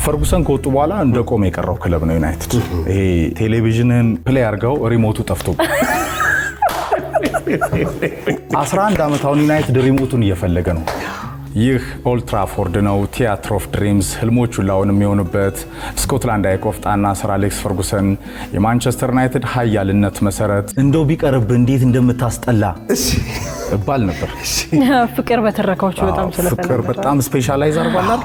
ፈርጉሰን ከወጡ በኋላ እንደቆመ የቀረው ክለብ ነው ዩናይትድ። ይሄ ቴሌቪዥንን ፕሌይ አድርገው ሪሞቱ ጠፍቶ 11 ዓመት አሁን ዩናይትድ ሪሞቱን እየፈለገ ነው። ይህ ኦልድ ትራፎርድ ነው፣ ቲያትር ኦፍ ድሪምስ፣ ህልሞች ሁላውን የሚሆኑበት ስኮትላንድ አይቆፍጣና ሰር አሌክስ ፈርጉሰን የማንቸስተር ዩናይትድ ኃያልነት መሰረት። እንደው ቢቀርብ እንዴት እንደምታስጠላ እባል ነበር። ፍቅር በተረካዎች በጣም ስለፈለገ ፍቅር በጣም ስፔሻላይዝ አርባላል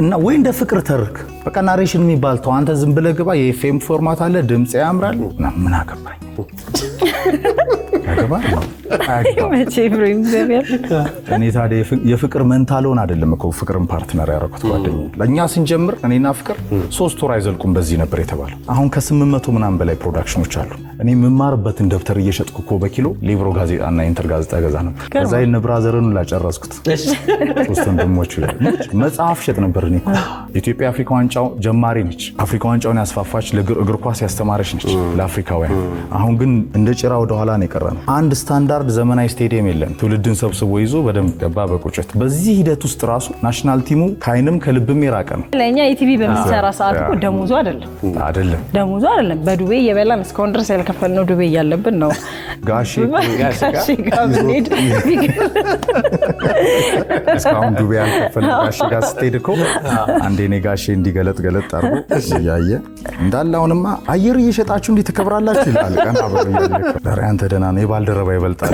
እና ወይ እንደ ፍቅር ተርክ በቃ ናሬሽን የሚባል ተው አንተ ዝም ብለህ ግባ። የኤፍኤም ፎርማት አለ፣ ድምጽ ያምራል እና ምን አገባኝ አገባ መቼ ብሬም ዘቢያ እኔ ታዲያ የፍቅር መንታሎን አይደለም እኮ ፍቅርን ፓርትነር ያደረኩት ጓደኛ። ለኛ ስንጀምር እኔና ፍቅር 3 ወር አይዘልቁም በዚህ ነበር የተባለው። አሁን ከ800 ምናምን በላይ ፕሮዳክሽኖች አሉ። እኔ የምማርበትን ደብተር እየሸጥኩ እኮ በኪሎ ሊብሮ ጋዜጣና ኢንተር ጋዜጣ ገዛ ነበር። ከዛ የነ ብራዘርን ላጨረስኩት 3 ወንድሞች መጽሐፍ ሸጥ ነበር። እኔ የኢትዮጵያ አፍሪካ ዋንጫው ጀማሪ ነች። አፍሪካ ዋንጫውን ያስፋፋች ለእግር ኳስ ያስተማረች ነች ለአፍሪካውያን። አሁን ግን እንደ ጭራ ወደ ኋላ ነው የቀረነው። አንድ ስታንዳርድ ዘመናዊ ስቴዲየም የለም። ትውልድን ሰብስቦ ይዞ በደንብ ገባ በቁጭት። በዚህ ሂደት ውስጥ ራሱ ናሽናል ቲሙ ከአይንም ከልብም የራቀ ነው። ለኛ ኢቲቪ በሚሰራ ሰዓት እኮ ደሞዙ ደሞዙ አይደለም በዱቤ እየበላን እስካሁን ድረስ ያልከፈልነው ዱቤ እያለብን ነው። ጋሼ ጋብኔድ እስካሁን ዱቤ ያልከፈልነው ጋሼ ጋር ስትሄድ እኮ አንዴ እኔ ጋሼ እንዲገለጥ ገለጥ አድርጎ እያየ እንዳለ አሁንማ አየር እየሸጣችሁ እንዴት ትከብራላችሁ ይላል። ቀና ብሎ እያለ አንተ ደህና ነው የባልደረባ ይበልጣል።